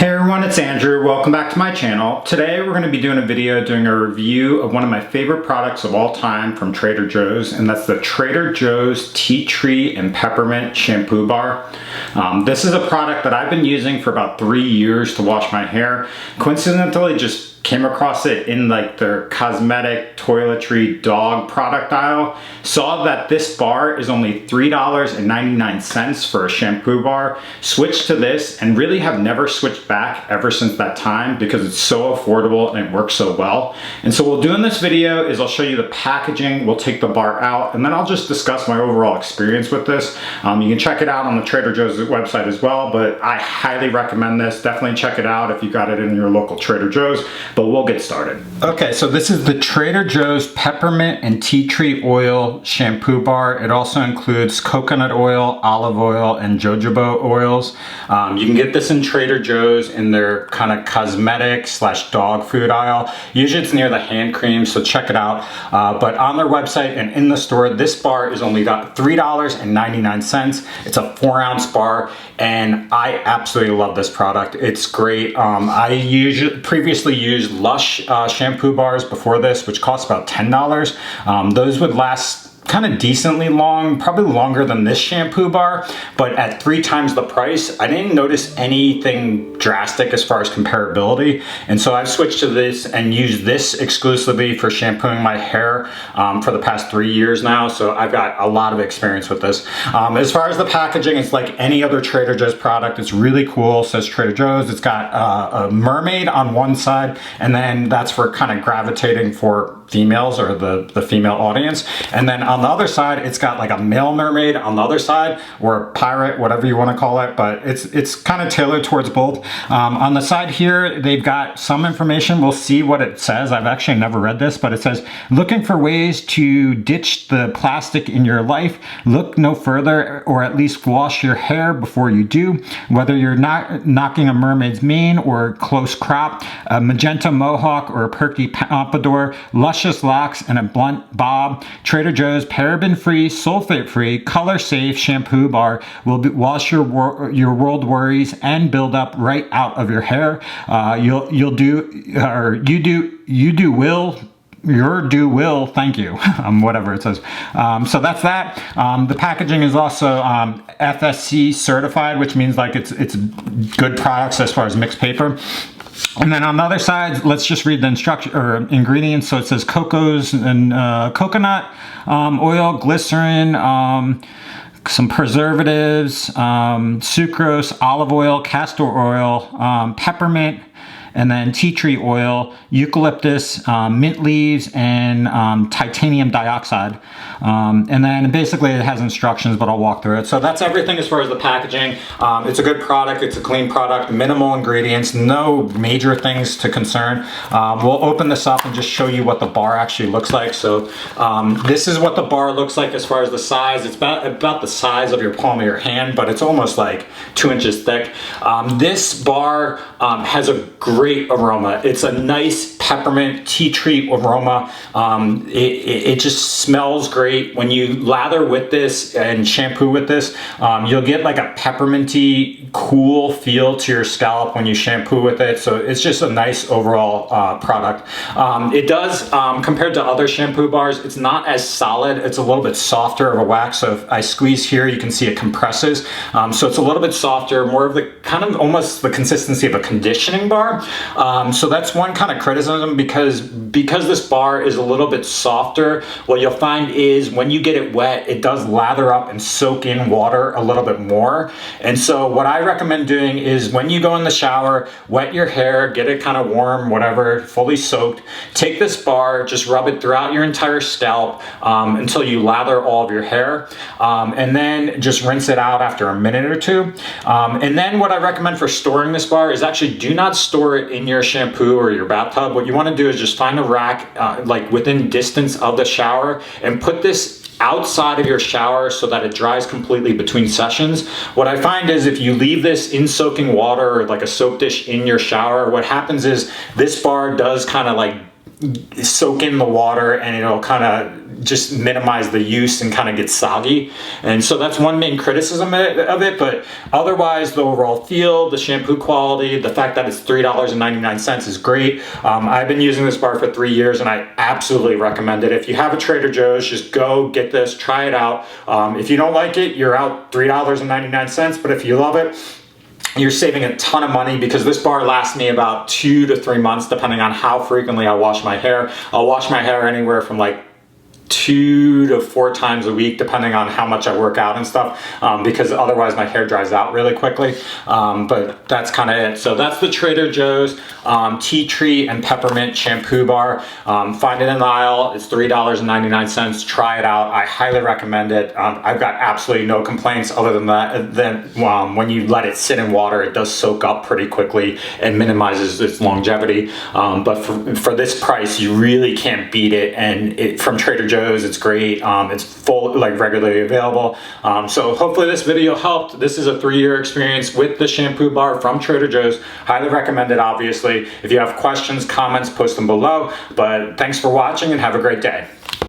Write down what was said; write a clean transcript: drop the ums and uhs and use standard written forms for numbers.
Hey everyone, it's Andrew. Welcome back to my channel. Today we're going to be doing a video doing a review of one of my favorite products of all time from Trader Joe's, and that's the Trader Joe's Tea Tree and Peppermint Shampoo Bar. This is a product that I've been using for about 3 years to wash my hair. Coincidentally, just came across it in like their cosmetic toiletry dog product aisle. Saw that this bar is only $3.99 for a shampoo bar. Switched to this and really have never switched back ever since that time because it's so affordable and it works so well. And so what we'll do in this video is I'll show you the packaging, we'll take the bar out, and then I'll just discuss my overall experience with this. You can check it out on the Trader Joe's website as well, but I highly recommend this. Definitely check it out if you got it in your local Trader Joe's. But we'll get started. Okay, so this is the Trader Joe's Peppermint and Tea Tree Oil Shampoo Bar. It also includes coconut oil, olive oil, and jojoba oils. You can get this in Trader Joe's in their kind of cosmetic / dog food aisle. Usually it's near the hand cream, so check it out. But on their website and in the store, this bar is only $3.99. It's a 4-ounce bar, and I absolutely love this product. It's great. I previously used Lush shampoo bars before this, which cost about $10. Those would last kind of decently long, probably longer than this shampoo bar, but at 3 times the price, I didn't notice anything drastic as far as comparability. And so I've switched to this and used this exclusively for shampooing my hair for the past 3 years now. So I've got a lot of experience with this. As far as the packaging, it's like any other Trader Joe's product. It's really cool. It says Trader Joe's. It's got a mermaid on one side, and then that's for kind of gravitating for females or the female audience. And then on the other side, it's got like a male mermaid on the other side, or a pirate, whatever you want to call it, but it's kind of tailored towards both. On the side here, they've got some information. We'll see what it says. I've actually never read this, but it says, looking for ways to ditch the plastic in your life? Look no further, or at least wash your hair before you do. Whether you're not knocking a mermaid's mane or close crop, a magenta mohawk or a perky pompadour, luscious locks and a blunt bob, Trader Joe's paraben-free, sulfate-free, color-safe shampoo bar will wash your world worries and build up right out of your hair. Your do will, thank you, whatever it says. So that's that. The packaging is also FSC certified, which means like it's good products as far as mixed paper. And then on the other side, let's just read the ingredients. So it says cocos and coconut oil, glycerin, some preservatives, sucrose, olive oil, castor oil, peppermint, and then tea tree oil, eucalyptus, mint leaves, and titanium dioxide. And then basically it has instructions, but I'll walk through it. So that's everything as far as the packaging. It's a good product. It's a clean product, minimal ingredients, no major things to concern. We'll open this up and just show you what the bar actually looks like. So this is what the bar looks like as far as the size. It's about the size of your palm of your hand, but it's almost like 2 inches thick. This bar has a great aroma. It's a nice peppermint tea tree aroma. It just smells great. When you lather with this and shampoo with this, you'll get like a pepperminty cool feel to your scalp when you shampoo with it. So it's just a nice overall product. It does, compared to other shampoo bars, it's not as solid. It's a little bit softer of a wax. So if I squeeze here, you can see it compresses. So it's a little bit softer, more of the kind of almost the consistency of a conditioning bar. So that's one kind of criticism, because this bar is a little bit softer, what you'll find is when you get it wet, it does lather up and soak in water a little bit more. And so what I recommend doing is when you go in the shower, wet your hair, get it kind of warm, whatever, fully soaked, take this bar, just rub it throughout your entire scalp until you lather all of your hair, and then just rinse it out after a minute or two. And then what I recommend for storing this bar is actually do not store it in your shampoo or your bathtub. What you want to do is just find a rack like within distance of the shower and put this outside of your shower so that it dries completely between sessions. What I find is if you leave this in soaking water or like a soap dish in your shower, what happens is this bar does kind of like soak in the water and it'll kind of just minimize the use and kind of get soggy. And so that's one main criticism of it, but otherwise the overall feel, the shampoo quality, the fact that it's $3.99 is great. I've been using this bar for 3 years and I absolutely recommend it. If you have a Trader Joe's, just go get this, try it out. If you don't like it, you're out $3.99, but if you love it, you're saving a ton of money, because this bar lasts me about 2 to 3 months depending on how frequently I wash my hair. I'll wash my hair anywhere from like 2 to 4 times a week depending on how much I work out and stuff, because otherwise my hair dries out really quickly. But that's kind of it. So that's the Trader Joe's Tea Tree and Peppermint shampoo bar. Find it in the aisle. It's $3.99. Try it out. I highly recommend it. I've got absolutely no complaints other than that. Then when you let it sit in water, it does soak up pretty quickly and minimizes its longevity. But for this price, you really can't beat it. And from Trader Joe's, it's great. It's full, like regularly available. So hopefully this video helped. This is a 3-year experience with the shampoo bar from Trader Joe's. Highly recommend it, obviously. If you have questions, comments, post them below. But thanks for watching and have a great day.